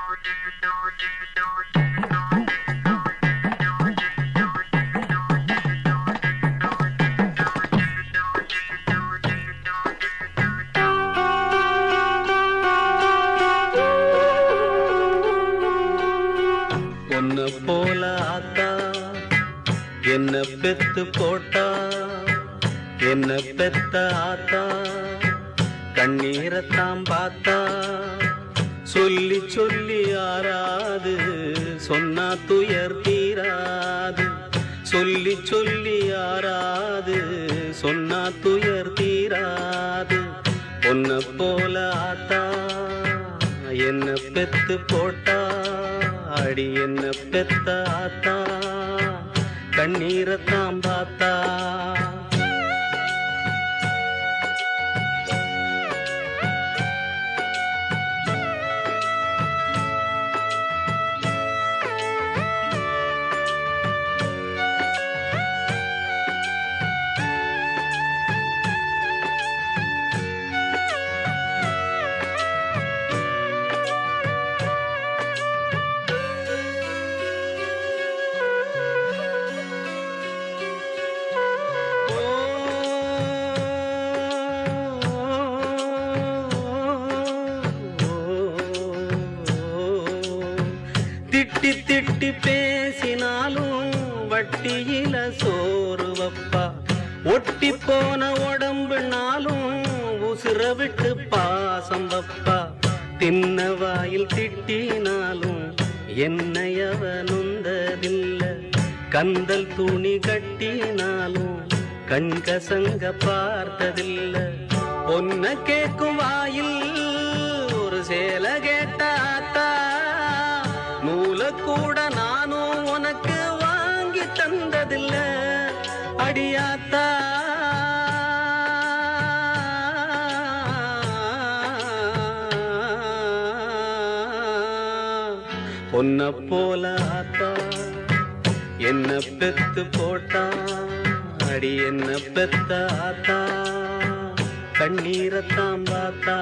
உன்னை போல ஆத்தா என்ன பெத்து போட்டா, என்ன பெத்த ஆத்தா கண்ணீரத்தான் பார்த்தா. சொல்லி சொல்லி ஆறாது சொன்னா துயர் தீராது, சொல்லி சொல்லி ஆறாது சொன்னா துயர் தீராது. உன்னை போல ஆத்தா என்ன பெத்து போட்டா, அடி என்ன பெத்த ஆத்தா கண்ணீரத்தான் பார்த்தா. திட்டி திட்டி பேசினாலும் வட்டியில சோறு வப்பா, ஒட்டி போன உடம்புனாலும் உசுர விட்டு பாசம் வப்பா. தின்ன வாயில் திட்டினாலும் என்னையவ நொந்ததில்ல, கந்தல் துணி கட்டினாலும் கண்கசங்க பார்த்ததில்ல. பொன்ன கேட்கும் வாயில் ஒரு சேல கேட்டாத்தா, நூல கூட நானும் உனக்கு வாங்கி தந்ததில்ல அடியாத்தா. பொன்ன போல ஆத்தா என்ன பெத்து போட்டா, அடி என்ன பெத்த ஆத்தா கண்ணீரத்தான் பார்த்தா.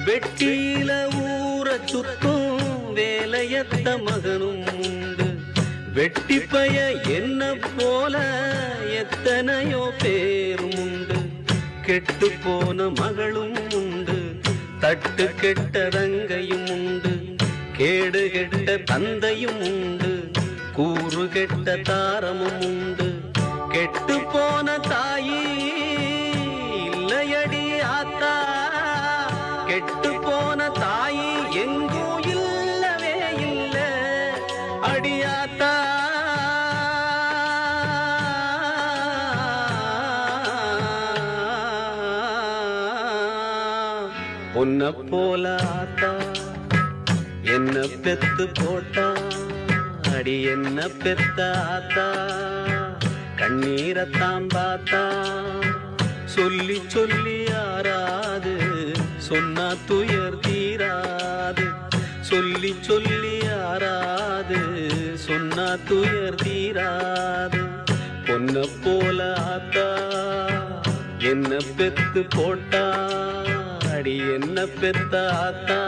வெட்டியில ஊற சுத்தும் வேலையத்த மகனும் உண்டு, வெட்டி பய என்ன போல எத்தனையோ பேரும் உண்டு. கெட்டு போன மகளும் உண்டு, தட்டு கெட்ட தங்கையும் உண்டு, கேடு கெட்ட தந்தையும் உண்டு, கூறு கெட்ட தாரமும் உண்டு. கெட்டு போன தாயி இல்லையடி ஆத்தா, கெட்டு போன தாயி எங்கும் இல்லவே இல்ல அடியாத்தா. உன்னை போல ஆத்தா என்ன பெத்து போட்டா, அடி என்ன பெத்த ஆத்தா கண்ணீரத்தான் பார்த்தா. சொல்லி சொல்லி ஆறாது சொன்னா துயர் தீராது, சொல்லி சொல்லி ஆறாது சொன்னா துயர் தீராது. பொன்ன போல ஆத்தா என்ன பெத்து போட்டா, அடி என்ன பெத்த ஆத்தா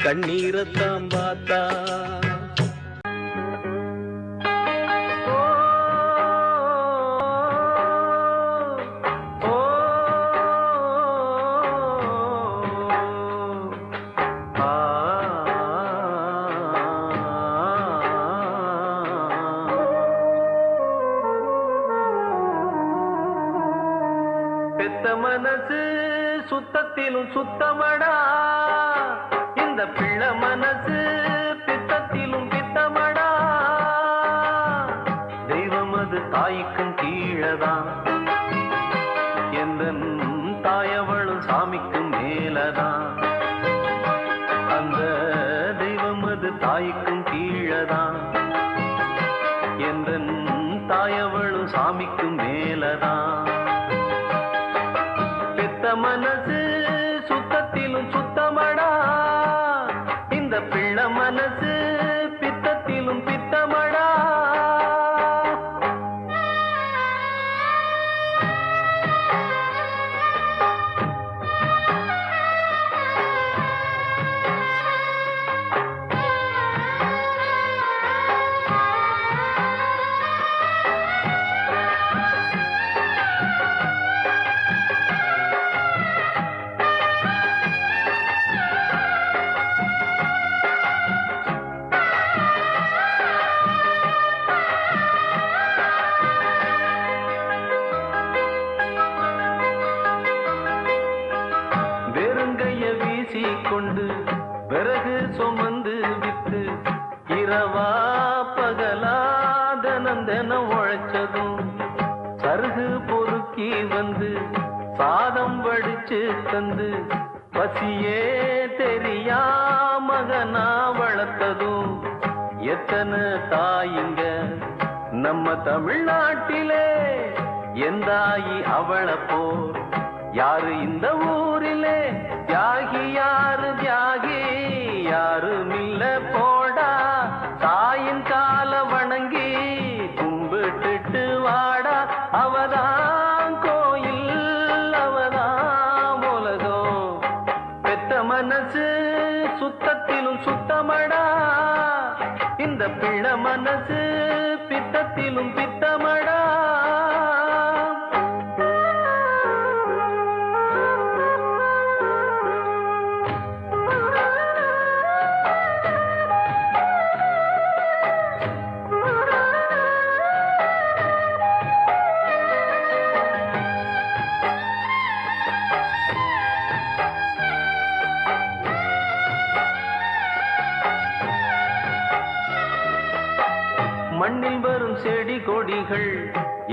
கண்ணீரத்தான் பார்த்தா. பெத்த மனசு சுத்தத்திலும் சுத்தமடா, இந்த பிள்ளை மனசு பித்தத்திலும் பித்தமடா. தெய்வம் அது தாய்க்கும் கீழதான், சாமிக்கு மேலதான். பெத்த மனசு சுத்தத்திலும் சுத்தமடா, இந்த பிள்ளை மனசு பித்தத்திலும் பித்தமடா. கொண்டு விறகு சுமந்து வித்து இரவா பகலா தினம் தினம் உழைச்சதும், சருகு பொறுக்கி வந்து சாதம் வடிச்சு தந்து பசியே தெரியா மகனா வளர்த்ததும், எத்தனை தாயிங்க நம்ம தமிழ்நாட்டிலே, எந்தாயி அவளை போர் யாரு இந்த ஊரிலே. தியாகி யாரு தியாகி யாரும் இல்ல போடா, தாயின் கால வணங்கி கும்பிட்டுட்டு வாடா. அவதான் கோயில் அவதான் உலகம், பெத்த மனசு சுத்தத்திலும் சுத்தமடா, இந்த பிள்ளை மனசு பித்தத்திலும் பித்தமடா. மண்ணில் வரும் செடி கொடிகள்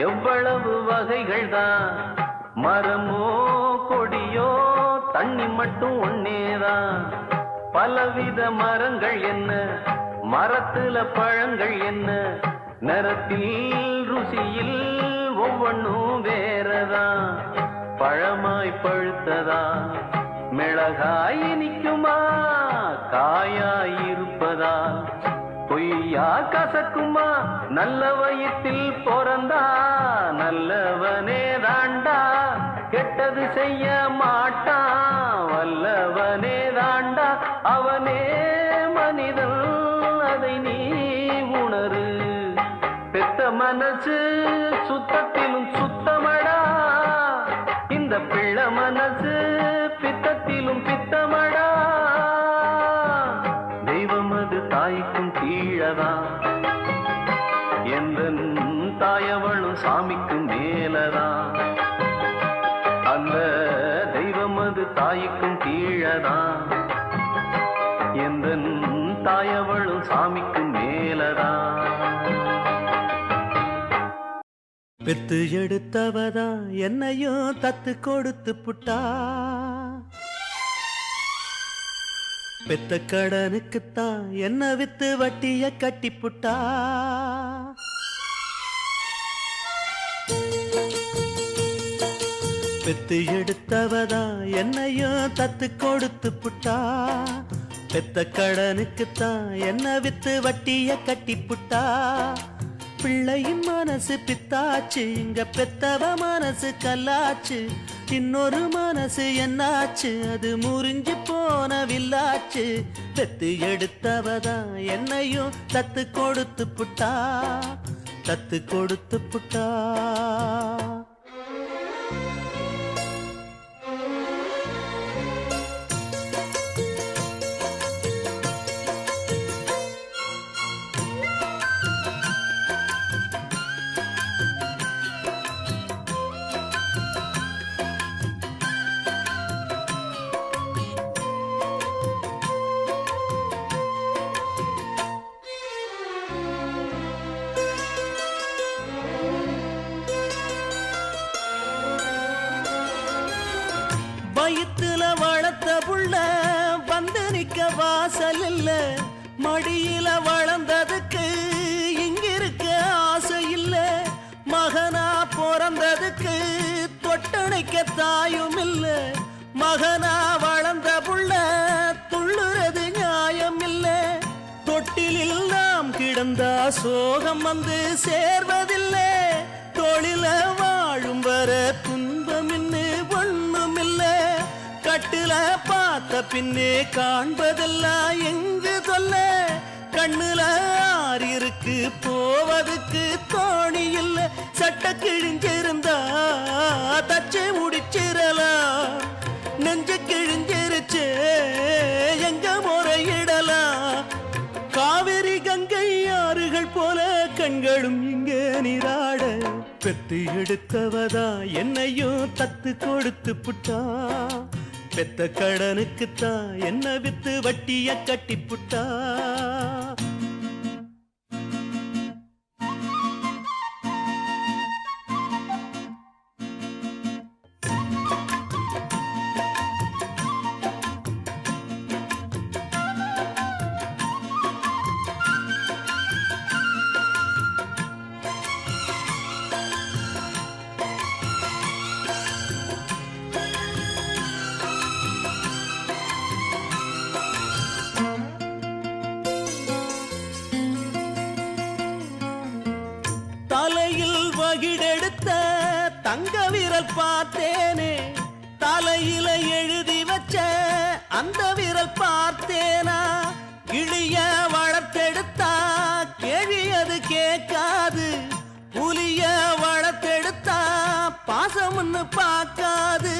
எவ்வளவு வகைகள் தான், மரமோ கொடியோ தண்ணி மட்டும் ஒன்னேதான். பலவித மரங்கள் என்ன, மரத்துல பழங்கள் என்ன, நிறத்தில் ருசியில் ஒவ்வொன்றும் வேறதான். பழமாய் பழுத்ததா மிளகாய் இனிக்குமா, காயாய் இருப்பதா பொய்யா கசக்குமா. நல்ல வயிற்றில் பிறந்தா நல்லவனே தாண்டா, கெட்டது செய்ய மாட்டான் வல்லவனே தாண்டா. அவனே மனிதன் அதை நீ உணரு, பெத்த மனசு சுத்தத்திலும் சுத்தமடா, இந்த பிள்ளை மனசு பித்தத்திலும் பித்தமடா. தெய்வம் அது தாய்க்கும் கீழதான், எந்த தாயவளும் சாமிக்கு மேலதான். அந்த தெய்வம் அது தாய்க்கும் கீழதான், எந்த தாயவளும் சாமிக்கு மேலதான். பெத்து எடுத்தவதா என்னையும் தத்து கொடுத்து புட்டா, பெத்த கடனுக்குத்தான் என்ன வித்து வட்டிய கட்டி புட்டா. பெத்து எடுத்தவதா என்னையும் தத்து கொடுத்து புட்டா, பெத்த கடனுக்குத்தான் என்ன வித்து வட்டிய கட்டி புட்டா. பிள்ளையின் மனசு பித்தாச்சு, இங்க பெத்தவ மனசு கல்லாச்சு. இன்னொரு மனசு என்னாச்சு, அது முறிஞ்சு போன வில்லாச்சு. பெத்து எடுத்தவதான் என்னையும் தத்து கொடுத்து புட்டா, தத்து கொடுத்து புட்டா. வயிற்றுல வளர்த்த புள்ள வந்து நிக்க வாசல் இல்ல, மடியில வளர்ந்ததுக்கு இங்கிருக்க ஆசை இல்ல. மகனா தாயும் இல்ல மகனா வளர்ந்த புள்ள துள்ளுறது நியாயம் இல்ல தொட்டிலில் நாம் கிடந்தா சோகம் வந்து சேர்வதில்லை தொழில வாழும் வர துன்பம் இன்னு ஒண்ணும் இல்ல கட்டுல பார்த்த பின்னே காண்பதெல்லாம் எங்கு சொல்ல கண்ணுல ஆறிருக்கு போவதுக்கு தோணி இல்ல சட்ட கிழிஞ்சிருந்தா தச்சு முடிச்சிடலாம் நெஞ்சு கிழிஞ்சிருச்சு எங்க முறையிடலாம் காவிரி கங்கை ஆறுகள் போல கண்களும் இங்க நீராட பெத்து எடுத்தவதா என்னையும் தத்து கொடுத்து புட்டா பெத்த கடனுக்குத்தான் என்ன வித்து வட்டிய கட்டி புட்டா தலையில் வகிடெடுத்த தங்க விரல் பார்த்தேனே தலையில எழுதி வச்ச அந்த விரல் பார்த்தேனா கிளிய வளர்த்தெடுத்தா கேள்வி அது கேட்காது புலிய வளர்த்தெடுத்தா பாசம்னு பார்க்காது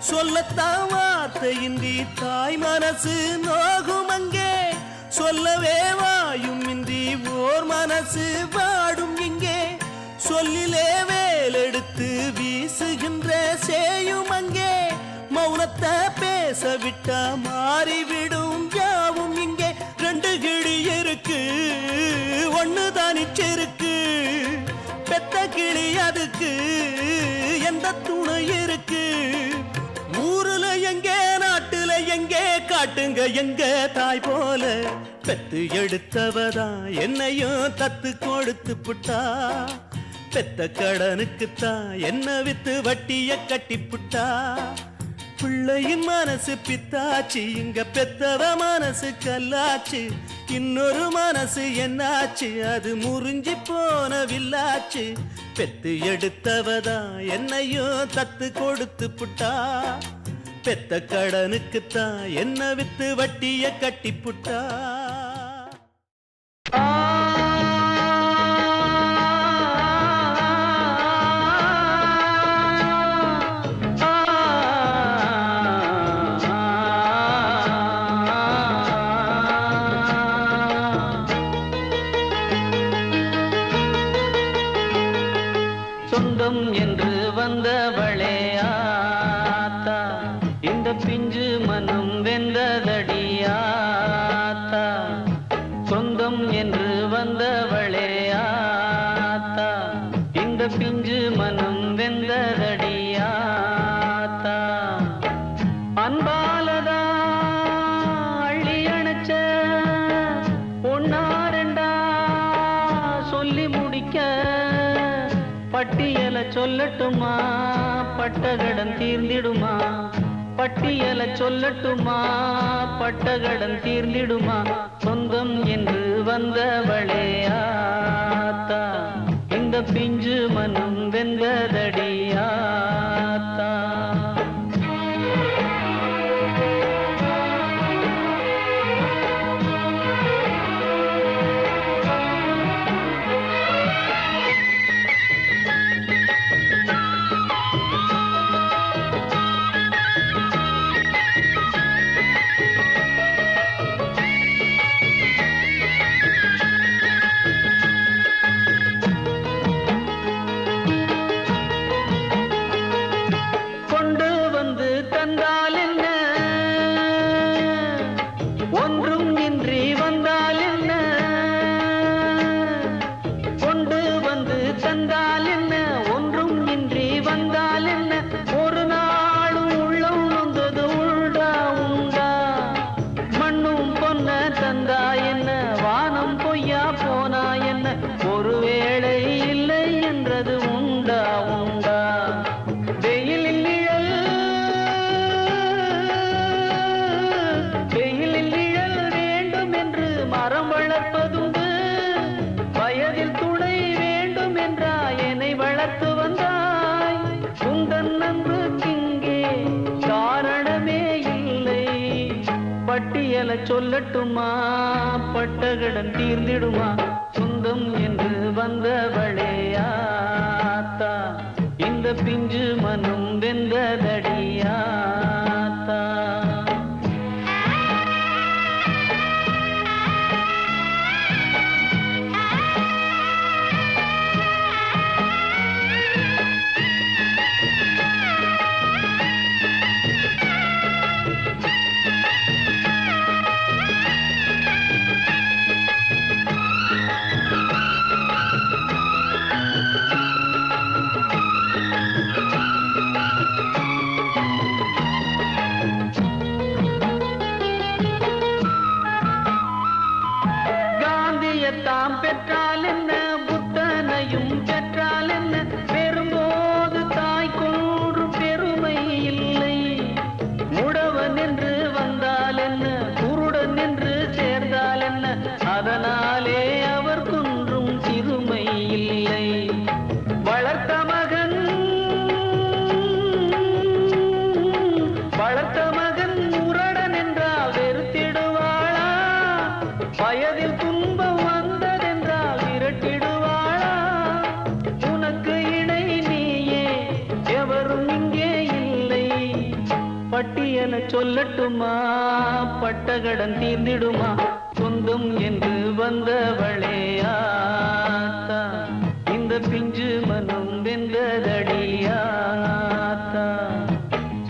சொல்லத்தான் வார்த்தையின்றி தாய் மனசு நோகும் அங்கே சொல்லவே வாயும் இன்றி ஓர் மனசு வாடும் இங்கே சொல்லிலே வேலெடுத்து வீசுகின்ற சேயும் அங்கே மௌனத்தை பேச விட்டா மாறிவிடும் யாவும் இங்கே ரெண்டு கிளி இருக்கு ஒண்ணு தானிச்சிருக்கு பெத்த கிளி அதுக்கு எந்த துணை இருக்கு ஊருல எங்கே நாட்டுல எங்கே காட்டுங்க எங்க தாய் போல பெத்து எடுத்தவதா என்னையும் தத்து கொடுத்து புட்டா பெத்த கடனுக்குத்தான் என்ன வித்து வட்டிய கட்டி புட்டா பிள்ளையின் மனசு பித்தாச்சு இங்க பெத்தவ மனசு கல்லாச்சு இன்னொரு மனசு என்னாச்சு அது முறிஞ்சி போன வில்லாச்சு பெத்து எடுத்தவதா என்னையும் தத்து கொடுத்து புட்டா பெத்த கடனுக்குத்தான் என்ன வித்து வட்டிய கட்டி புட்டா சொந்தம் என்று வந்தவளே ஆத்தா இந்த பிஞ்சு மனம் வெந்ததடியாத்தா சொந்தம் என்று வந்தவளே ஆத்தா இந்த பிஞ்சு மனம் வெந்ததடியாத்தா அன்பாலதா அள்ளி அணைச்ச ஒன்னாரெண்டா சொல்லி முடிக்க பட்டியல சொல்லட்டுமா பட்டகடன் தீர்ந்திடுமா பட்டியல சொல்லட்டுமா பட்டகடன் தீர்ந்திடுமா சொந்தம் என்று வந்தவளே ஆத்தா இந்த பிஞ்சு மனம் வெந்ததடியாத்தா சொல்லட்டுமா பட்டகடன் தீர்ந்திடுமா சொந்தம் என்று வந்தவளே ஆத்தா இந்த பிஞ்சு மனம் வெந்ததடியாத்தா தாம் பெற்றால் என்ன புத்தனையும் பெற்றால் என்ன பெறும்போது தாய் கொன்றும் பெருமை இல்லை முடவன் என்று வந்தால் என்ன குருடன் என்று சேர்ந்தால் என்ன அதனாலே அவர் கொன்றும் சிறுமை இல்லை வளர்த்த மகன் முரடன் என்றால் வெறுத்திடுவாளா வயதில் துன்பம் பட்டியல சொல்லட்டுமா பட்டகடன் தீர்ந்திடுமா சொந்தம் என்று வந்தவளே ஆத்தா இந்த பிஞ்சு மனம் வெந்ததடியாத்தா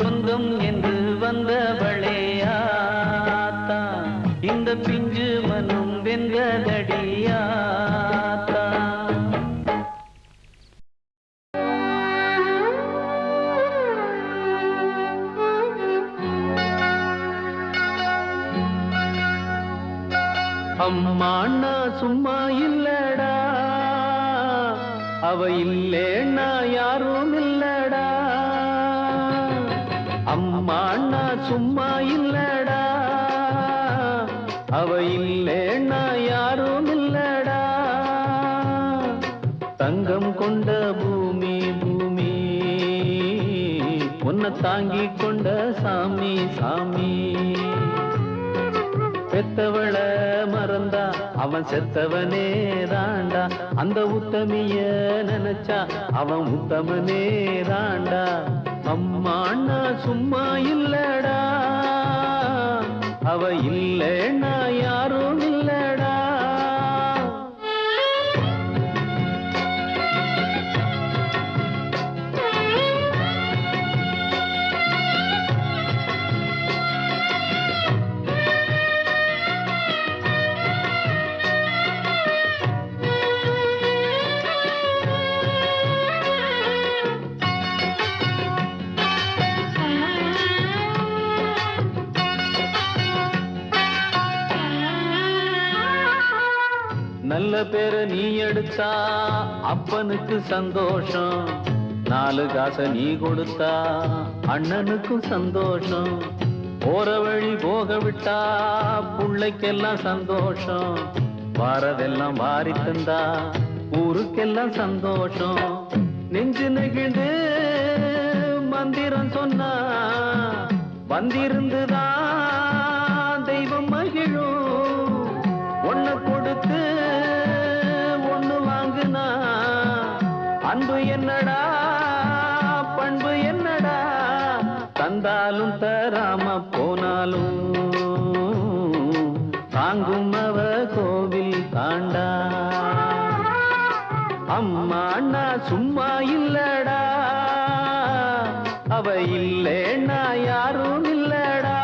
சொந்தம் என்று வந்தவளே ஆத்தா இந்த பிஞ்சு மனம் வெந்ததடியாத்தா அம்மாண்ணா சும்மா இல்லடா அவ இல்லேன்னா யாரும் இல்லடா அம்மாண்ணா சும்மா இல்லடா அவ இல்லேன்னா யாரும் இல்லடா தங்கம் கொண்ட பூமி பூமி உன்னை தாங்கி கொண்ட சாமி சாமி பெத்தவள மறந்தா அவன் செத்தவனே தாண்டா அந்த உத்தமிய நினைச்சா அவன் உத்தமனே தாண்டா அம்மாண்ணா சும்மா இல்லடா அவ இல்லைன்னா யாரும் இல்லடா நல்ல பேரை நீ எடுத்தா அப்பனுக்கு சந்தோஷம் 4 காசை நீ கொடுத்தா அண்ணனுக்கும் சந்தோஷம் போற வழி போக விட்டா புள்ளைக்கெல்லாம் சந்தோஷம் வாரதெல்லாம் வாரி தந்தா ஊருக்கெல்லாம் சந்தோஷம் நெஞ்சு நெகிழ்ந்து மந்திரம் சொன்னா வந்திருந்துதான் தெய்வம் மகிழும் ஒண்ணு கொடுத்து ஒண்ணு வாங்குனா அன்பு என்னடா பண்பு என்னடா தந்தாலும் தராம போனாலும் தாங்கும் அவ கோவில் தாண்டா அம்மா அண்ணா சும்மா இல்லடா அவ இல்லேன்னா யாரும் இல்லடா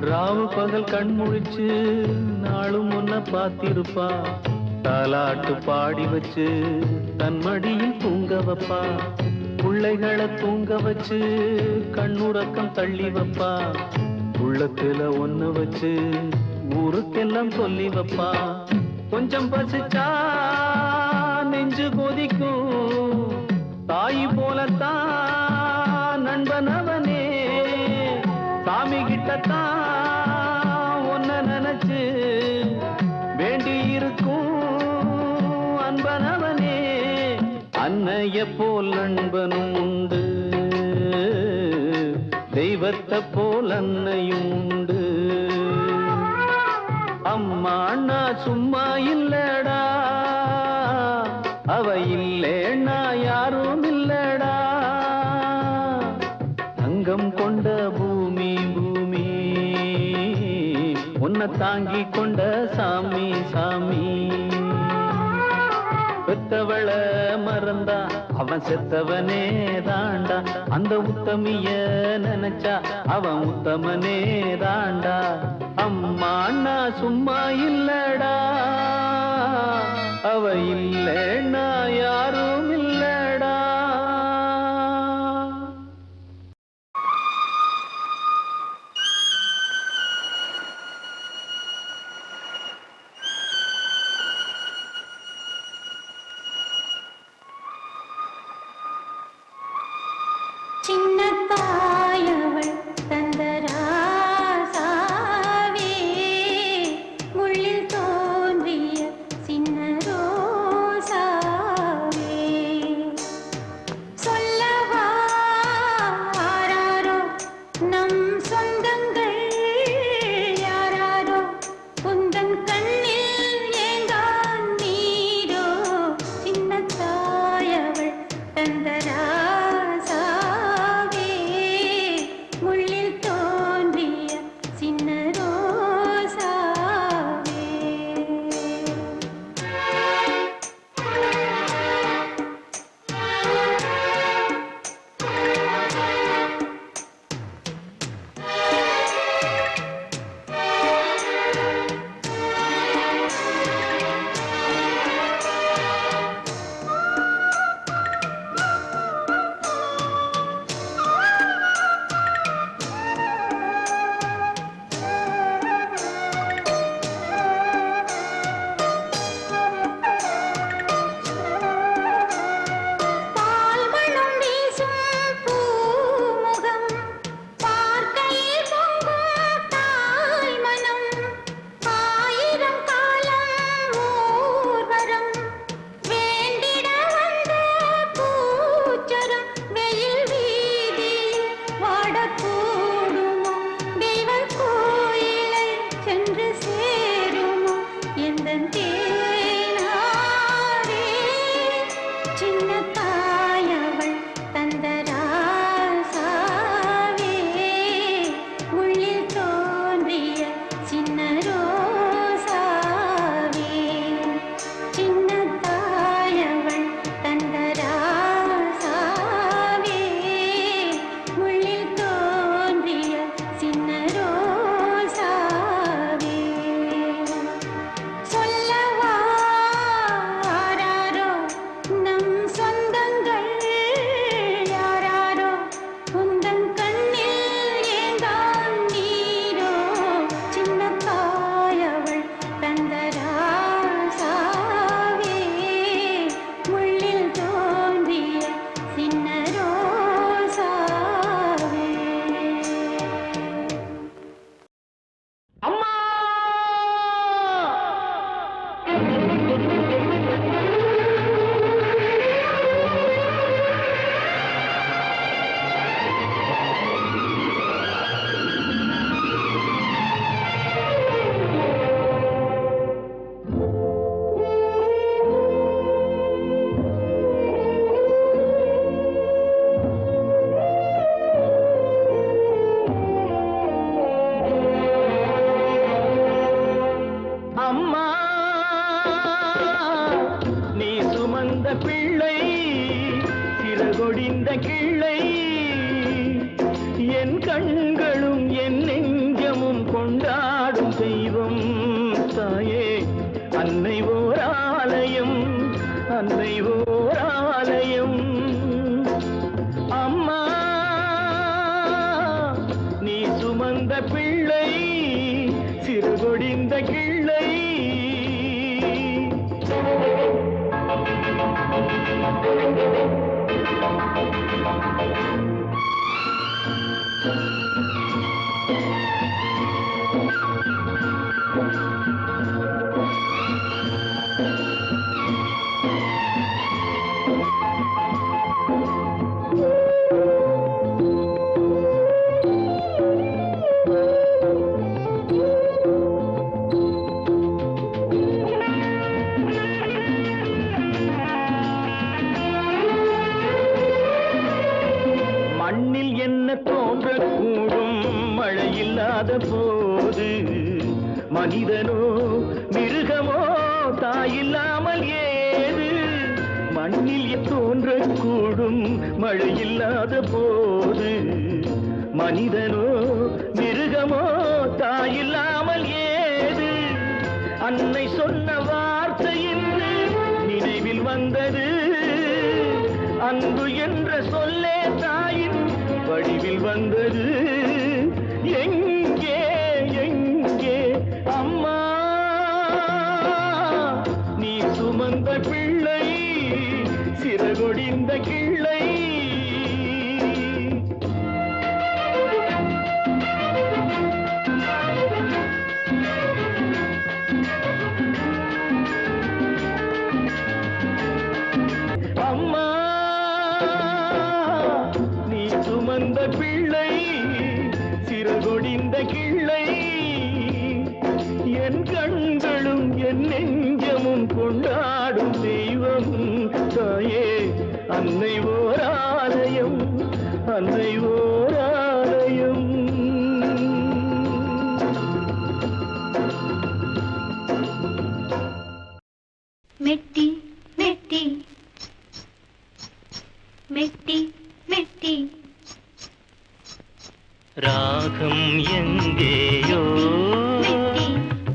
ராவு பகல் கண் முழிச்சு நாளும் முன்ன பார்த்திருப்பா தாலாட்டு பாடி வச்சு தன் மடியில் தூங்க வைப்பா பிள்ளைகளை தூங்க வச்சு கண்ணுறக்கம் தள்ளி வைப்பா உள்ளத்துல ஒண்ணு வச்சு ஊருக்கெல்லாம் சொல்லி வைப்பா. கொஞ்சம் பசிச்சா நெஞ்சு கொதிக்கும், தாய் போலத்தான் நண்பன் அவனே. சாமி கிட்டத்தான் ஒன்ன நினைச்சு வேண்டி இருக்கும் அன்பன் அவனே. அன்னைய போல் நண்பனும் உண்டு, தெய்வத்தை போல் அன்னையும் உண்டு. அம்மா அண்ணா சும்மா இல்லடா, அவ இல்லேன்னா யாரும் இல்லடா. தங்கம் கொண்ட பூமி பூமி, உன்னை தாங்கி கொண்ட சாமி சாமி. பெத்தவள மறந்தா அவன் செத்தவனே தாண்டா, அந்த உத்தமிய நினைச்சா அவன் உத்தமனே தாண்டா. அம்மா அண்ணா சும்மா இல்லடா, அவ இல்லைன்னா யாரும் இல்லடா. சின்ன தாயவள் தந்தராசாவே, முள்ளில் தோன்றிய சின்ன ரோசாவே. சொல்லவா ஆராரோ நம் சொந்தங்கள் யாராரோ, உந்தன் கண்ணில் ஏங்கான் நீரோ. சின்ன தாயவள் தந்தரா பிள்ளை சிறுகொடி சிறகொடிந்த கிள்ளை மண்ணில் என்ன தோன்றக்கூடும் மழையில்லாத போது மனிதனோ மிருகமோ தாயில்லாமல் ஏது மண்ணில் தோன்றக்கூடும் மழையில்லாத போது மனிதனோ மிருகமோ தாயில்லாமல் ஏது அன்னை சொன்ன வார்த்தை என்று நினைவில் வந்தது அன்பு என்ற சொல்லே தாயின் வடிவில் வந்தது எங்கே எங்கே அம்மா நீ சுமந்த பிள்ளை சிறகொடிந்த கிள்ளை அம்மா நீ சுமந்த பிள்ளை சிறகொடிந்த கிள்ளை என் கண்களும் என் நெஞ்சமும் கொண்டாடும் தெய்வம் தாயே அன்னை ஓர் ஆலயம் அன்னை ஓர் ஆலயம் மெட்டி மெட்டி மெட்டி மெட்டி ராகம் எங்கேயோ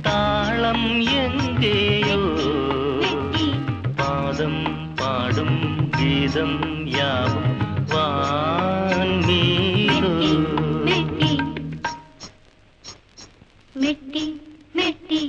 தாளம் எங்கேயோ பாதம் பாடும் கீதம் யாவும் வான்மீதோ மெட்டி மெட்டி மெட்டி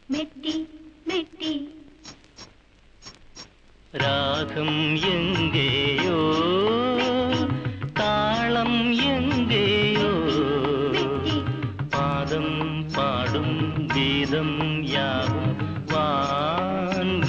மெட்டி மெட்டி ராகம் எங்கேயோ தாளம் எங்கேயோ பாதம் பாடும் கீதம் யாவும் வான்மீதோ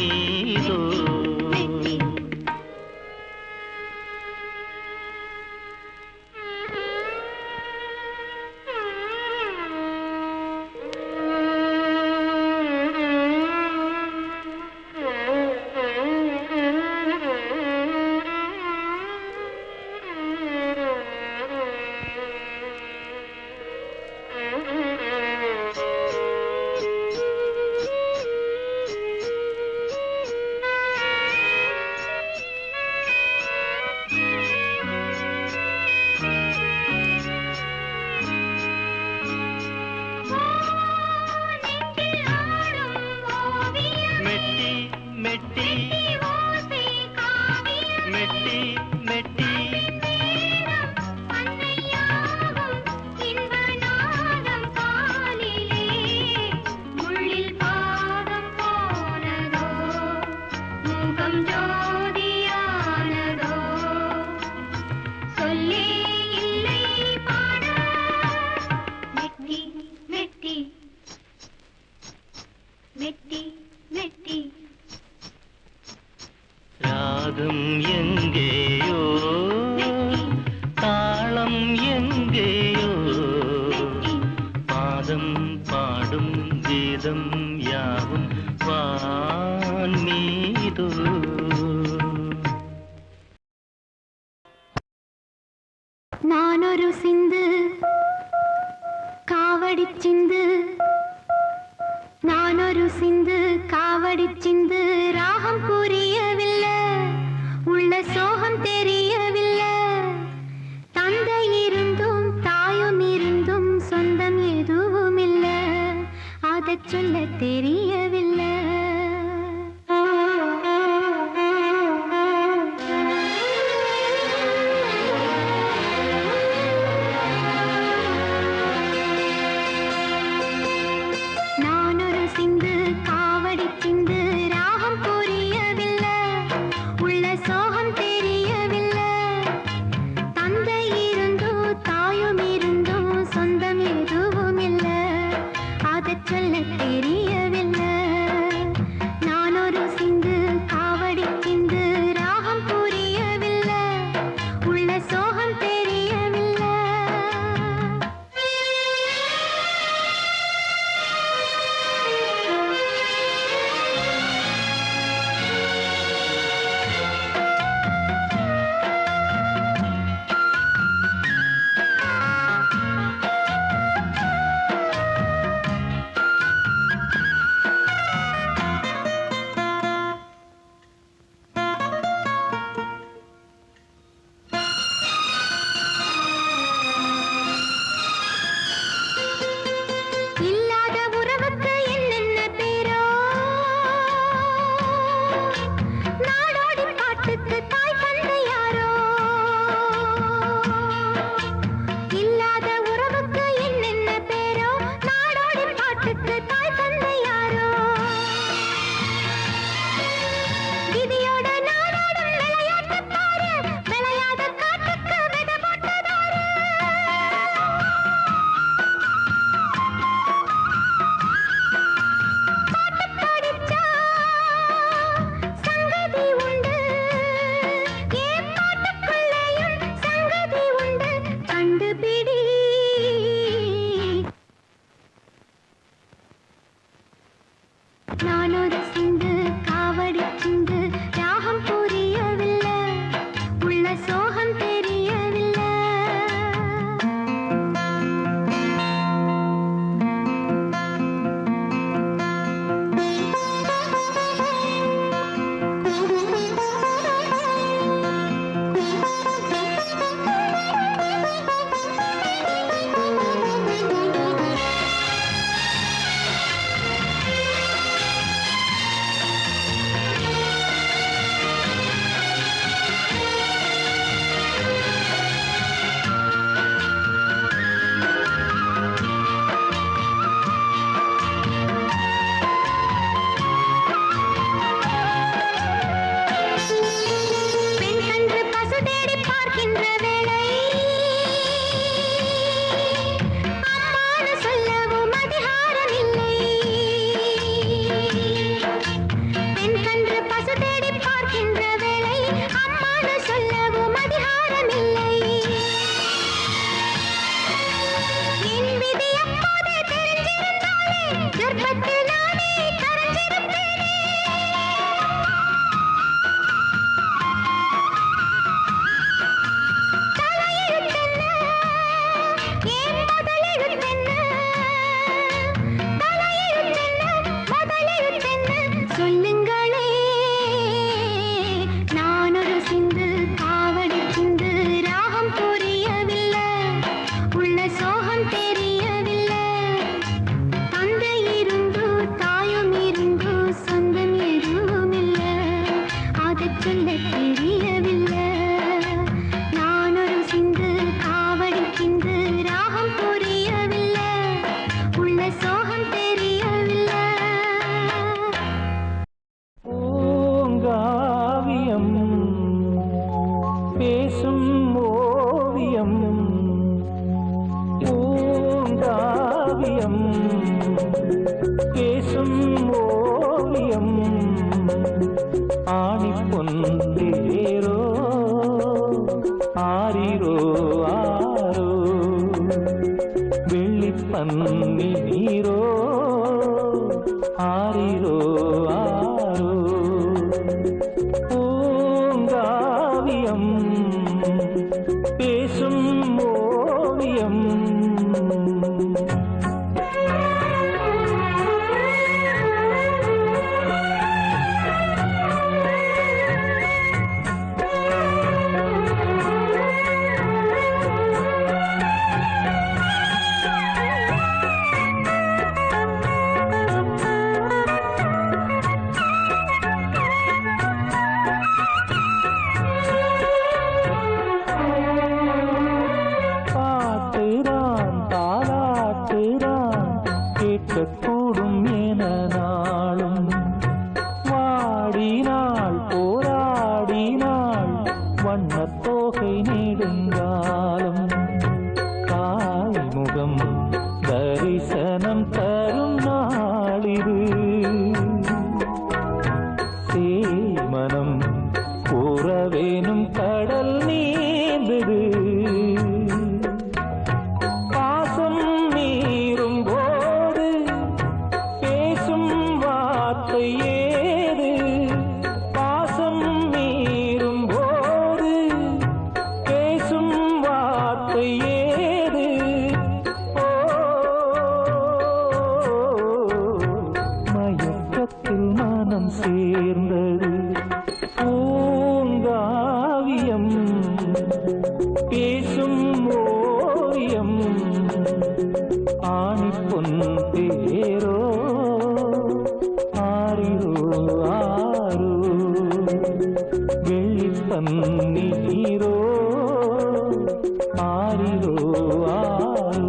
மெட்டி ராகம் எங்கேயோ தாளம் எங்கேயோ பாதம் பாடும் கீதம் யாவும் வான் மீதோ. நானொரு சிந்து காவடி சிந்து நானொரு சிந்து காவடி சிந்து ராகம் புரியவில்லை உள்ள சோகம் தெரியவில்லை தந்தை இருந்தும் தாயும் இருந்தும் சொந்தம் எதுவும் இல்லை அதை சொல்ல தெரியவில்லை ஓவியம் ஆணி பொன்னேரோ ஆரிரோ ஆரோ வெள்ளி பன்னி நீரோ ஆரிரோ ஆரோ பூங்காவியம் பேசும் ஓவியம் கூடும் என நாளும் வாடினாள் போராடினாள் வண்ணத்தோகை நெடுங்காலம் தாய்முகம் தரிசனம் தரும் நாளிது சேமனம் கூறவேனும் கடல் நீந்தது பாசம் நீரும் ஏது பாசம் மீறும் போது பேசும் வார்த்தை ஏது மயக்கத்தில் மனம் சேர்ந்தது பூங்காவியம் பேசும் ஓவியம் ஆணி பொன் பேரோ ஆரிரோ ஆரோ வெள்ளி பன்னி நீரோ ஆரிரோ ஆரோ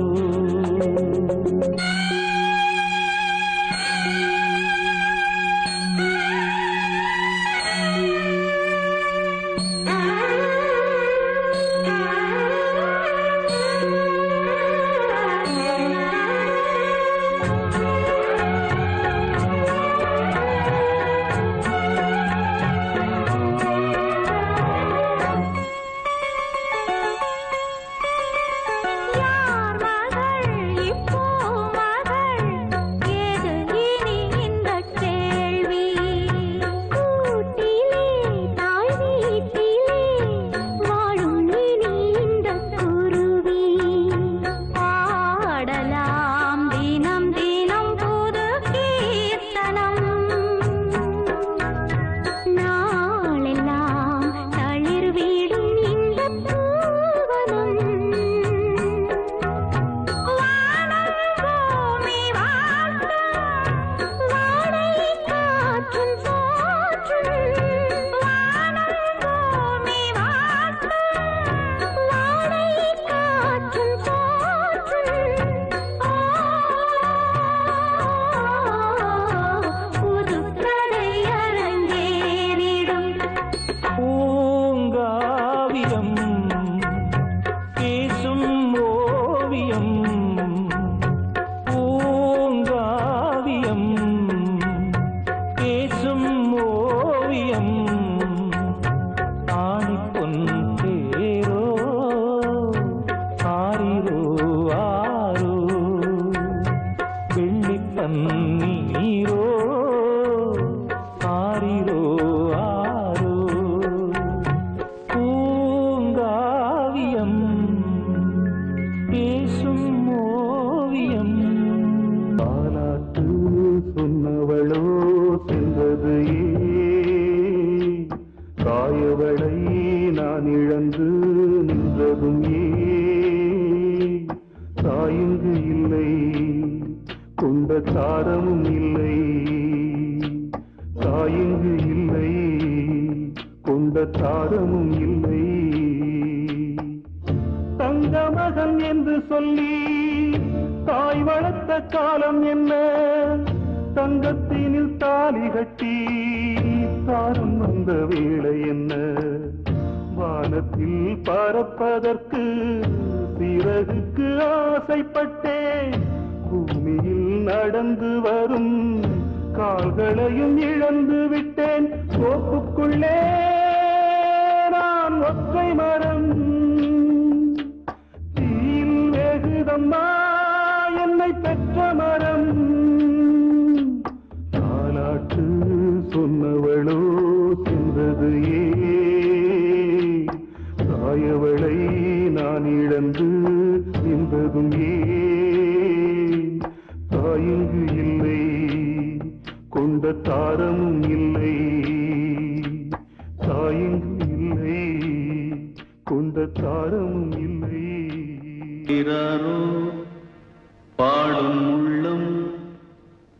தாரமும் இல்லை, தாயங்கு இல்லை, கொண்ட தாரமும் இல்லை. தங்க மகன் என்று சொல்லி தாய் வளர்த்த காலம் என்ன, தங்கத்தினில் தாலி கட்டி தாரம் வந்த வேளை என்ன, வானத்தில் பறப்பதற்கு சிறகுக்கு ஆசைப்பட்டேன், பூமியில் நடந்து வரும் கால்களையும் இழந்து விட்டேன் தோப்புக்குள்ளே நான் ஒற்றை மரம் தீயில் வேகுதம்மா என்னை பெற்ற மரம் தாலாட்டு சொன்னவளோ சென்றது தாயவளை நான் இழந்து நின்றதும் தாயங்கு இல்லை கொண்ட தாரமும் இல்லை தாயங்கு இல்லை கொண்ட தாரமும் இல்லை பாடும் உள்ளம்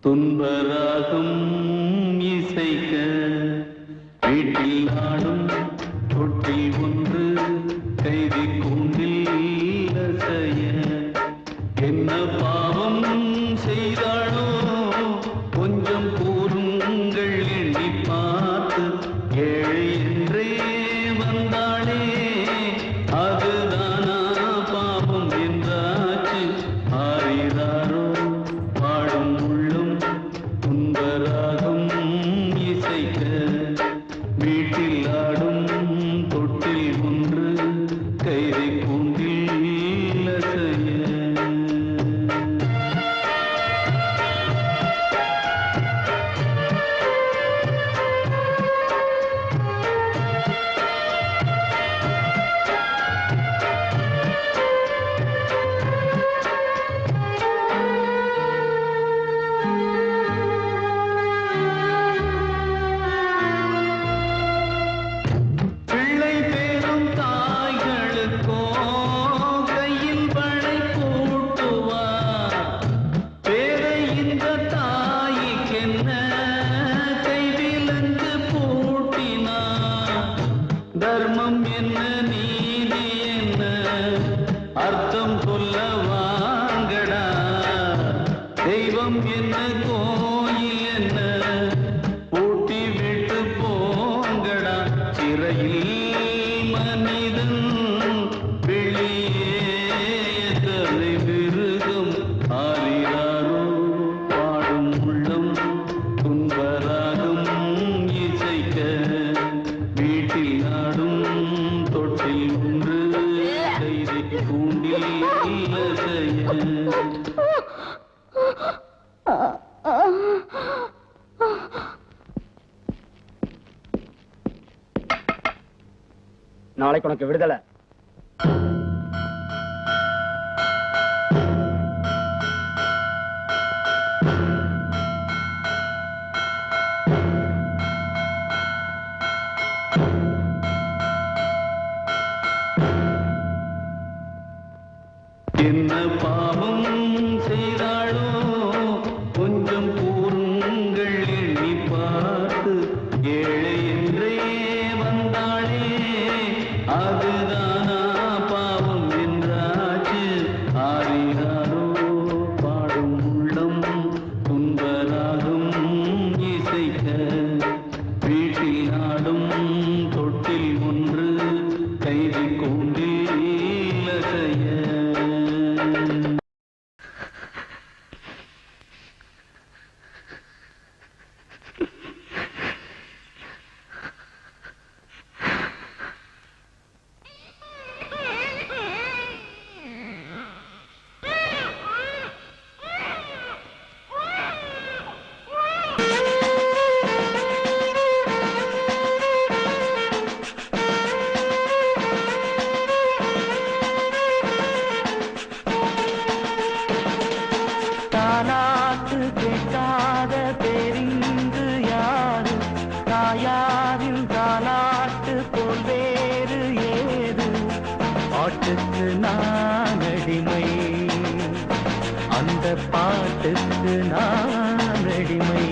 துன்பராகம் இசைக்க வீட்டில் நாடும் தொட்டில் ஒன்று கைதி கூண்டில் அசைய என்ன பாவம் செய்தாளோ கொஞ்சம் கூறுங்கள் எண்ணி பார்த்து ஏழை என்றே வந்தாளே அதுதானா பாவம் என்றாச்சு ஆறிறாரோ பாடும் உள்ளம் துன்பராகம் இசைக்க வீட்டில் ஆடும் தொட்டில் ஒன்று கைதை கூண்டில் அசைய பிள்ளை பேரும் தாய்களுக்கோ கையில் படை கூட்டுவார் பேரை இந்த தாய்க்கென்ன கைவிலங்கு பூட்டினார் தர்மம் என்ன நீதி என்ன அர்த்தம் சொல்ல வாங்கடா தெய்வம் என்ன கோயில் என்ன பூட்டி விட்டு போங்கடா சிறையில் மனிதன் வெளியே தலை மிருகம் ஆறிறாரோ பாடும் உள்ளம் துன்பராகம் இசைக்க வீட்டில் நாடும் தொட்டில் ஒன்று கைதை கூண்டில் அசைய நாளைக்கு உனக்கு விடுதலை. என்ன பாவம் செய்தாளோ கொஞ்சம் கூறுங்கள் எண்ணி பார்த்து ஏழை என்றே வந்தாளே அதுதானா பாவம் என்றாச்சு ஆறினாரோ பாடும் உள்ளம் துன்பராகும் இசைக்க வீட்டில் நாடும் தொட்டில் ஒன்று கைதி கூண்டில் அசைய தாலாட்டு கேட்காத பேரிங்கு யாரு தாயாரின் தாலாட்டு போல் வேறு ஏது பாட்டுக்கு நான் அடிமை அந்த பாட்டுக்கு நான் அடிமை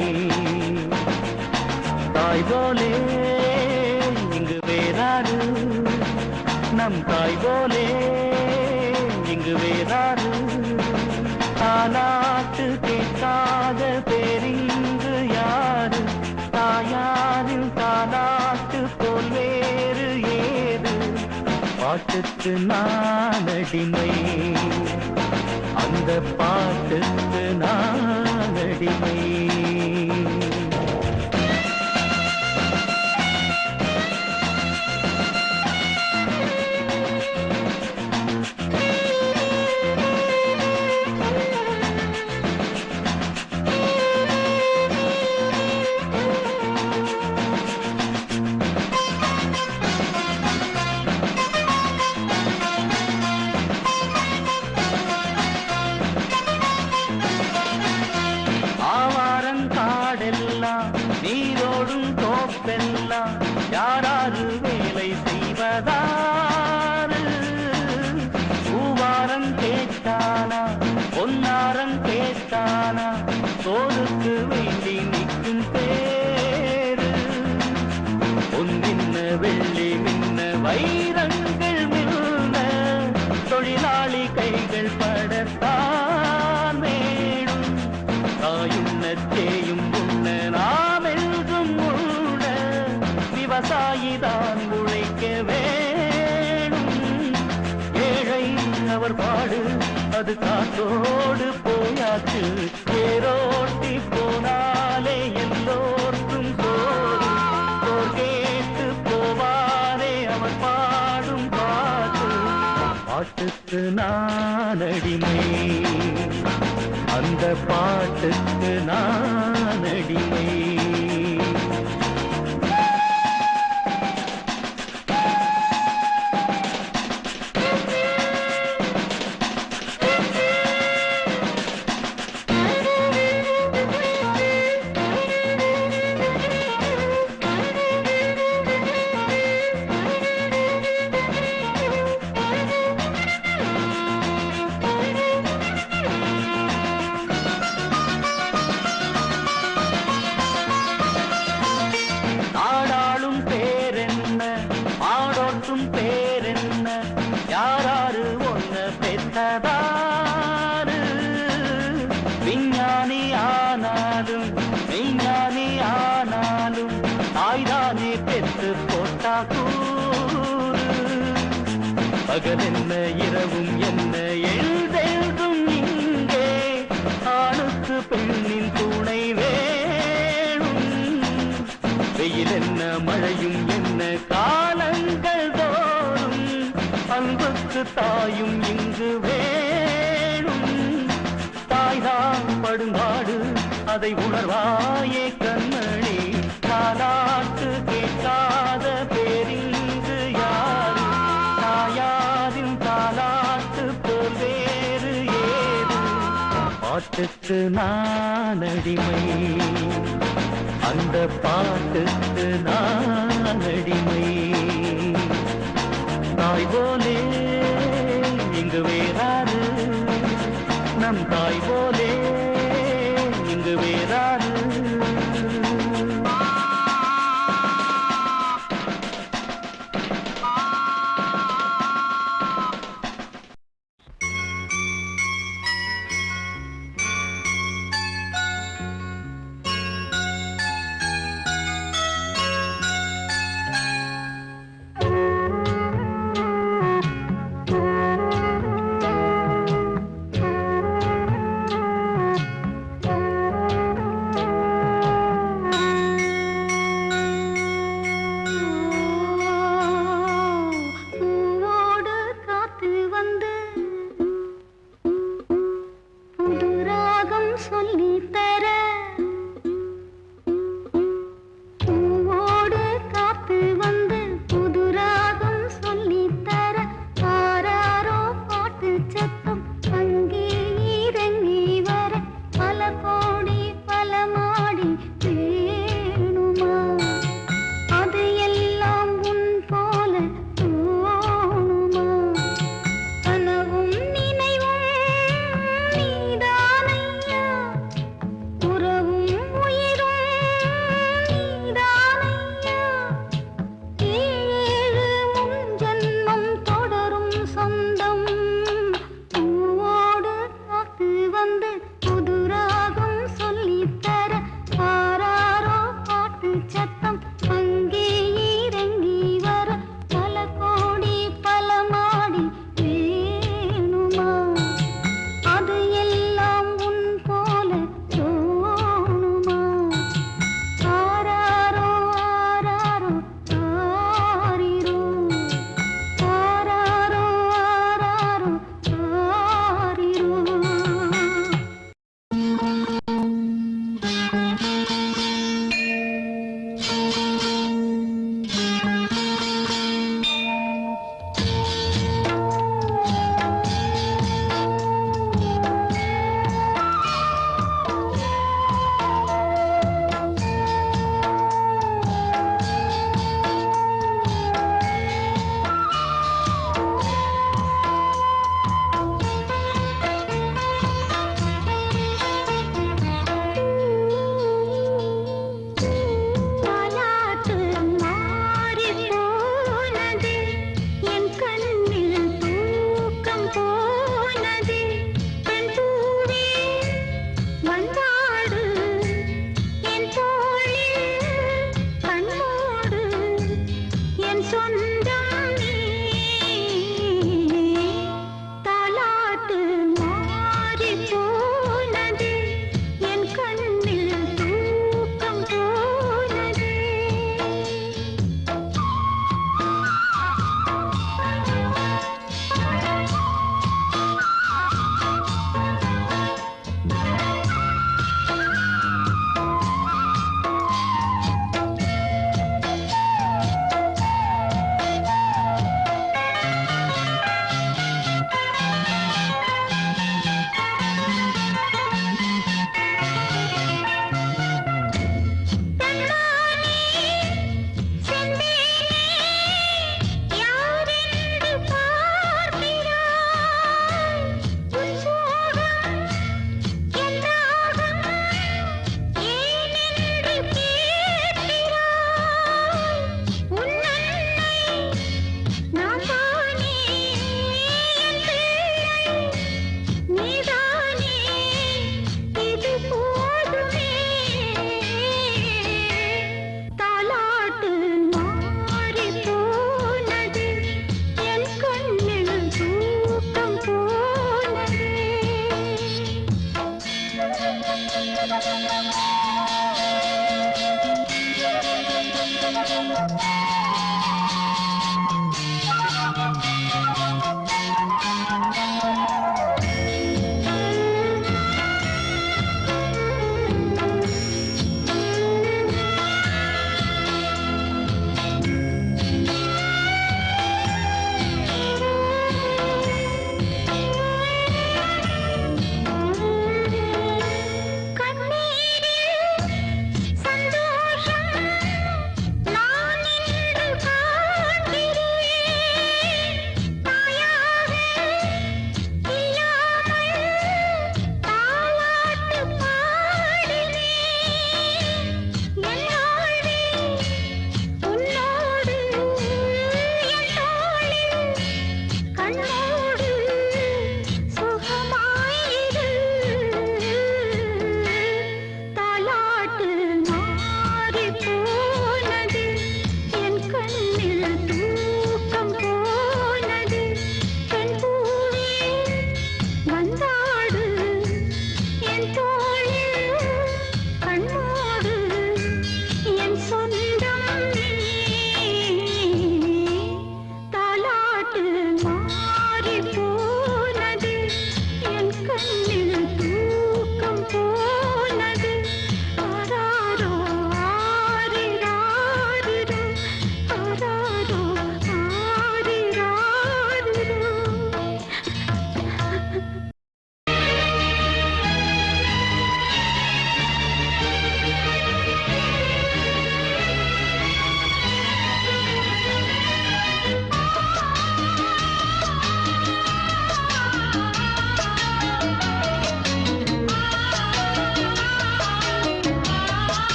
தாய் போலே இங்கு வேறாரு நம் தாய் போலே இங்கு வேறாரு தாலாட்டு கேட்காத பேரிங்கு யாரு தாயாரின் தாலாட்டு போல் வேறு ஏது பாட்டுக்கு நான் அடிமை அந்த பாட்டுக்கு நான் அடிமை நீரோடும் தோப்பெல்லாம் யாராரு வேலை செய்வதாரு? பூவாரம் கேட்டானா பொன்னாரம் கேட்டானா சோறுக்கு வேண்டி நிற்கும் பேரு. பொன்னின்ன வெள்ளி மின்ன வைரங்கள் மின்ன தொழிலாளி கைகள் படத்தான் வேணும். தாயுண்ண தேயும் உண்ண நாம் என்றும் உண்ண விவசாயிதான் உழைக்க வேணும். ஏழை அவர் பாடு அது காத்தோடு போயாச்சு. ஏரோட்டி போனாலே எல்லோர்க்கும் சோறு. சோர் கேட்டு போவாரே அவர் பாடும் பாட்டு. பாட்டுக்கு நான் அடிமை, அந்த பாட்டுக்கு நான் அடிமை. பேரென்ன யாராரு ஒன்ன பெற்றதாரு? விஞ்ஞானி ஆனாலும் விஞ்ஞானி ஆனாலும் தாய்தானே பெற்று போட்டா கூறு. பகல் என்ன இரவும் என்ன எழுதெழுதும் இங்கே ஆணுக்கு பெண்ணின் துணை வேணும். வெயில் என்ன மழையும் என்ன காலங்கள் தோறும் அன்புக்கு தாயும் இங்கு வேணும். தாய்தான் படும்பாடு அதை உணர்வாயே கண்மணி. தாலாட்டு கேட்காத பேரிங்கு யாரு? தாயாரின் தாலாட்டு போல் வேறு ஏது? பாட்டுக்கு நான் அடிமை, அந்த பாட்டுக்கு நான் அடிமை. தாய் போலே இங்கு வேறாரு, நம் தாய் போலே இங்கு வேறாரு.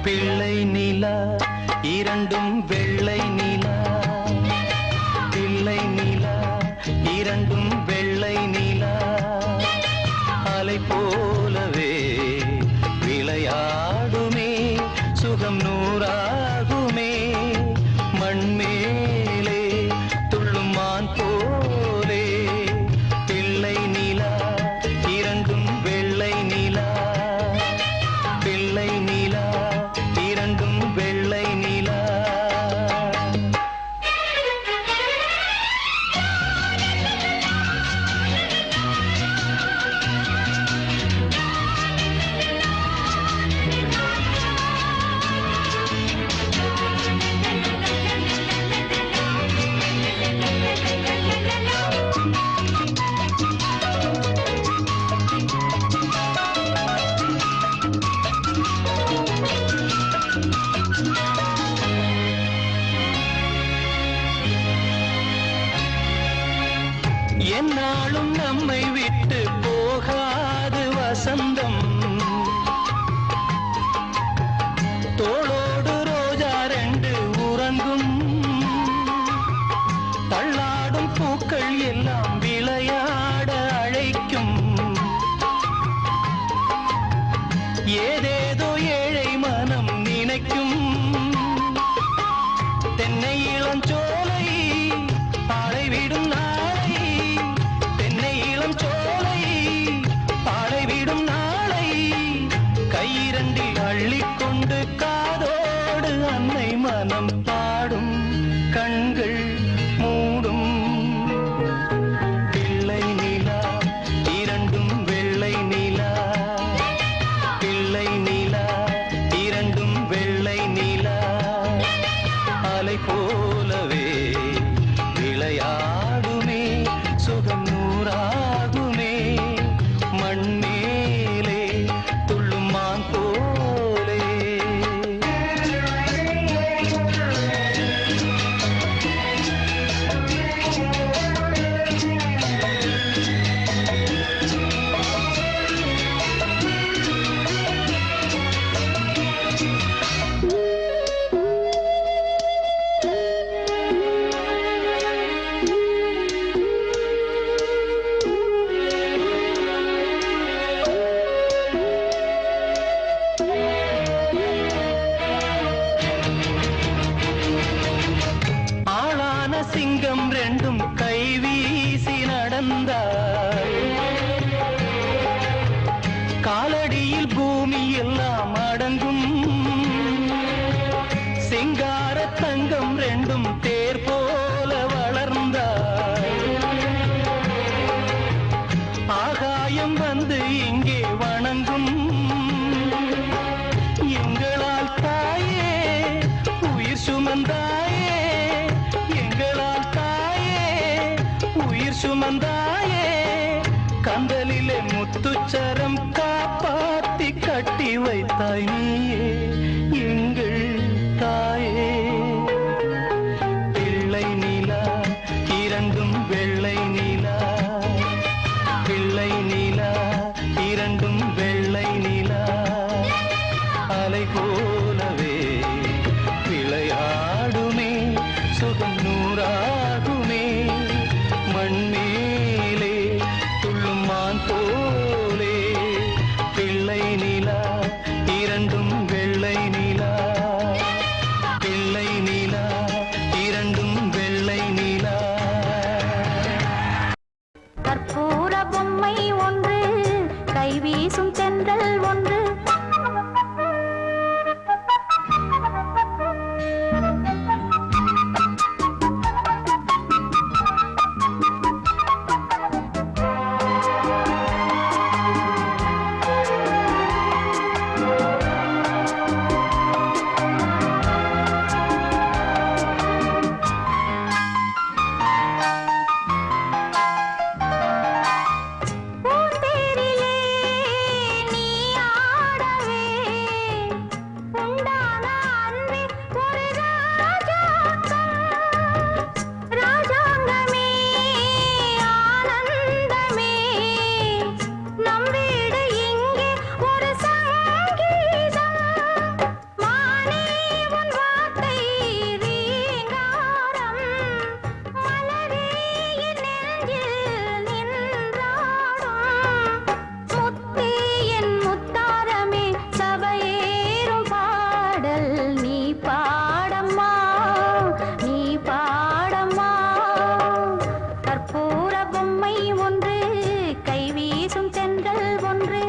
பிள்ளை நிலா இரண்டும் வெள்ளை நிலா, பிள்ளை நிலா இரண்டும் வெள்ளை நிலா, அலை போலவே விளையாடுமே சுகம் நூறாகுமே, மண்மேலே துள்ளும் மான் போலே, பிள்ளை நிலா இரண்டும் வெள்ளை நிலா, பிள்ளை நிலா இரண்டும் வெள்ளை நிலா. என்னாலும் நம்மை விட்டு போகாது வசந்தம், தோளோடு ரோஜா ரெண்டு உறங்கும், தள்ளாடும் பூக்கள் எல்லாம் விளையாட அழைக்கும், ஏதேதோ ஏழை மனம் நினைக்கும், தென்னை இளஞ்சோலை பாடைவிடும் நாளை, தென்னை இளஞ்சோலை பாடைவிடும் நாளை, கையிரண்டில் அள்ளிக்கொண்டு காதோடு அன்னை மனம் பாடும், கண்கள் மூடும், பிள்ளை நிலா இரண்டும் வெள்ளை நிலா, பிள்ளை நிலா இரண்டும் வெள்ளை நிலா, அலை போலவே விளையாடுமே சுகம் நூறாகுமே, மண்மேலே துள்ளும் மான் போலே. ஆளான சிங்கம் ரெண்டும் கை வீசி நடந்தார், வந்து இங்கே வணங்கும் எங்களால் தாயே உயிர் சுமந்தாயே, எங்களால் தாயே உயிர் சுமந்தாயே, கந்தலிலே முத்துச்சரம் காப்பாத்தி கட்டி வைத்தாய் நீயே எங்கள் தாயே. பிள்ளை நிலா இரண்டும் வெள்ளை நிலா, பிள்ளை நிலா இரண்டும் வெள்ளை நிலா, அலை போலவே விளையாடுமே சுகம் நூறாகுமே, மண்மேலே துள்ளும் மான் போலே, பிள்ளை நிலா இரண்டும் வெள்ளை நிலா, பிள்ளை நிலா இரண்டும் வெள்ளை நிலா. கற்பூர பொம்மை ஒன்று, கைவீசும் தென்றல் ஒன்று, பூந்தேரிலே நீ ஆடவே உண்டான அன்பே ஒரு ராஜாங்கம், ராஜாங்கமே ஆனந்தமே, நம் வீடு இங்கே ஒரு சங்கீதம், மானே உன் வார்த்தை ரீங்காரம், மலரே என் நெஞ்சில் நின்றாடும், முத்தே என் முத்தாரமே சபையேறும் பாடல் நீ பாடம்மா, நீ பாடம்மா. கற்பூர பொம்மை ஒன்று, கைவீசும் தென்றல் ஒன்று,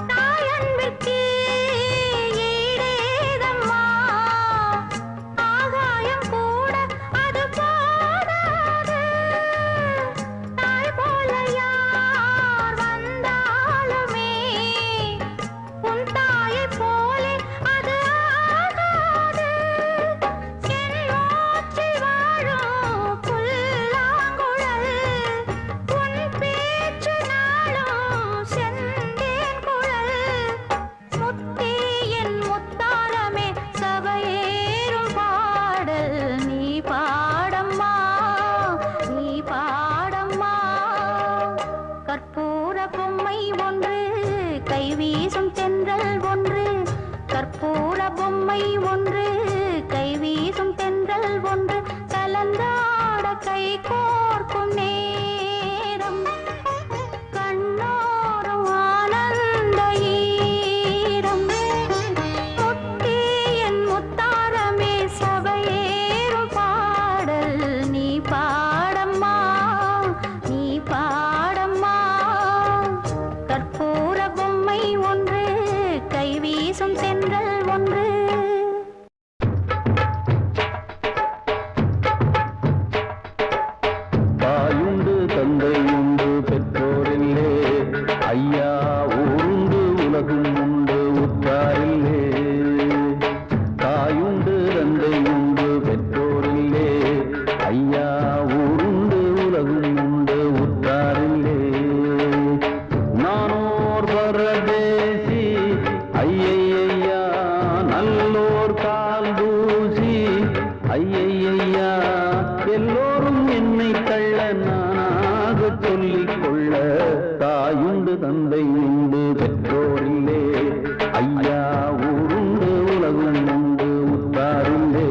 தாயன்பிற்கு ஈடேதம்மா, ஆகாயம் கூட அது போதாது, தாய் போல யார் வந்தாலுமே உன் தாயைப் போலே அது ஆகாது, என் மூச்சில் வாழும் புல்லாங்குழல், உன் பேச்சு நாளும் செந்தேன் குழல், முத்தே என் முத்தாரமே சபையேறும் பாடல் நீ பாடம்மா, நீ பாடம்மா. கற்பூர பொம்மை ஒன்று, கைவீசும் தென்றல் ஒன்று, கற்பூர பொம்மை ஒன்று, கைவீசும் தென்றல் ஒன்று, கலந்தாட கை கோர்க்கும் நேரம், கண்ணோரும் ஆனந்த ஈரம், முத்தே என் முத்தாரமே சபையேறும் பாடல் நீ பாடம்மா, நீ பாடம்மா. கற்பூர பொம்மை ஒன்று, கைவீசும் தென்றல் ஒன்று. தாயுண்டு தந்தையுண்டு பெற்றோரில்லே, ஐயா ஊருண்டு உலகும் உண்டு உற்றாரில்லே. தாயுண்டு தந்தையுண்டு பெற்றோரில்லே, ஐயா ஊருண்டு உலகும் உண்டு உற்றாரில்லே. நானோர் பரதேசி ஐயையா, நல்லோர் கால் தூசி ஐயையா, எல்லோரும் என்னை தள்ள நானாக சொல்லிக் கொள்ள, தாயுண்டு தந்தை உண்டு பெற்றோரில்லே, ஐயா ஊருண்டு உலகம் உண்டு உற்றாரில்லே.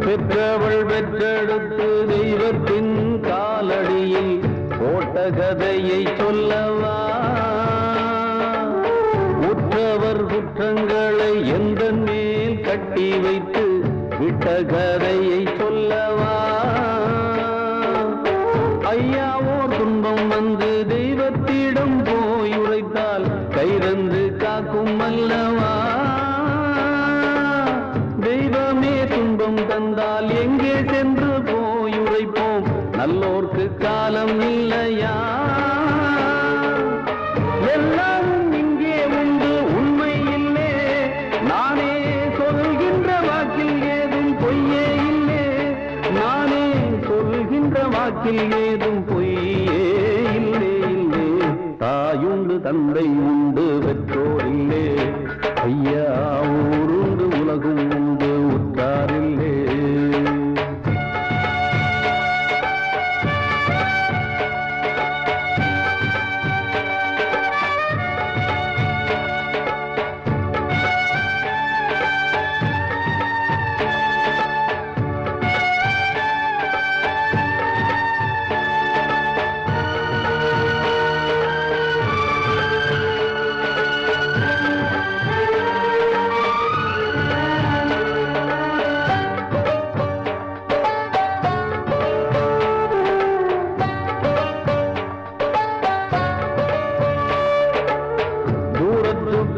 பெற்றவள் பெற்றெடுத்து தெய்வத்தின் காலடியில் போட்ட கதையை சொல்லவா உற்றவர் குற்றங்களை எந்த மேல் கட்டி வைத்து விட்ட கதையை சொல்லவா ஐயாவோர் துன்பம் வந்து தெய்வத்திடம் போய் உரைத்தால் கைரந்து காக்கும் அல்லவா தெய்வமே துன்பம் தந்தால் எங்கே சென்று போய் உரைப்போம் நல்லோர்க்கு காலம் இல்லையா எல்லாம் இங்கே உண்டு உண்மை இல்லை நானே சொல்கின்ற வாக்கில் ஏதும் பொய்யே இல்லை நானே சொல்கின்ற வாக்கில் ஏதும் பொய்யே இல்லை இல்லை தாயுண்டு தந்தை உண்டு பெற்றோர் இல்லை ஐயா ஊருண்டு உலகும் உண்டு உற்றாரில்லே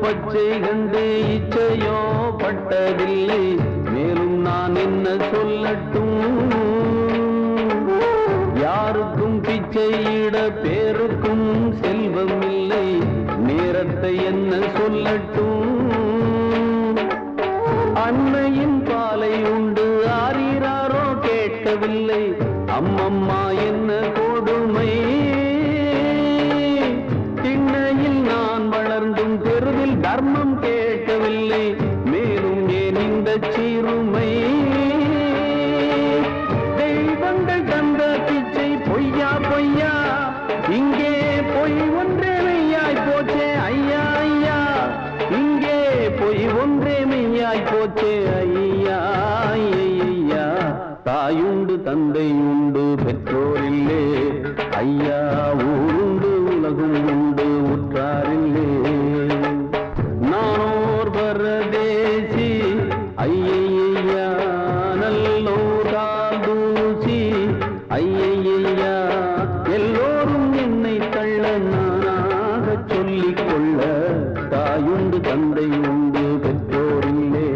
பச்சை கண்டு இச்சையோ பட்டதில்லை மேலும் நான் என்ன சொல்லட்டும் யாருக்கும் பிச்சையிட பேருக்கும் செல்வம் இல்லை நேரத்தை என்ன சொல்லட்டும் அன்னையின் பாலை உண்டு ஆரீராரோ கேட்கவில்லை அம்மம்மா என்ன கொடுமை திண்ணையில் நான் வளர்ந்தும் தெருவில் தர்மம் கேட்கவில்லை மேலும் ஏன் இந்த சிறுமை தெய்வங்கள் தந்த பிச்சை பொய்யா பொய்யா இங்கே பொய் ஒன்றே மெய்யாய் போச்சே ஐயா ஐயா இங்கே பொய் ஒன்றே மெய்யாய் போச்சே ஐயா ஐயா தாயுண்டு தந்தை உண்டு பெற்றோரில்லே ஐயா ஊருண்டு உலகும் உண்டு உற்றாரில்லே நானோர் பரதேசி ஐயா நல்லோரால் தூசி ஐயா எல்லோரும் என்னை தள்ள நானாக சொல்லிக் கொள்ள தாயுண்டு தந்தை உண்டு பெற்றோரில்லே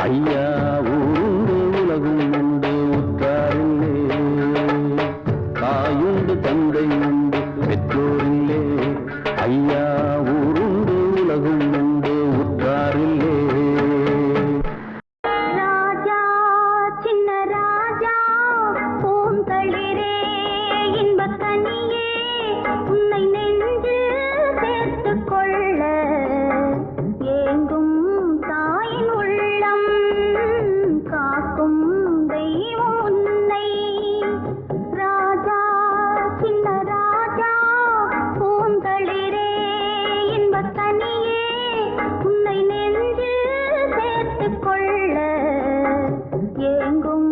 ஐயா ஊருண்டு உலகும் உண்டு உற்றாரில்லே தாயுண்டு தந்தை உண்டு பெற்றோரில்லே ஐயா ஊருண்டு உலகும் உண்டு உற்றாரில்லே ராஜா சின்ன ராஜா பூந்தளிரே இன்பக் கனியே உன்னை நெஞ்சில் சேர்த்துக் கொள்ள ஏங்கும் தாயின் உள்ளம் காக்கும் தெய்வம் உன்னை ராஜா சின்ன ராஜா பூந்தளிரே இன்பக் கனியே உன்னை நெஞ்சில் சேர்த்துக் கொள்ள ஏங்கும்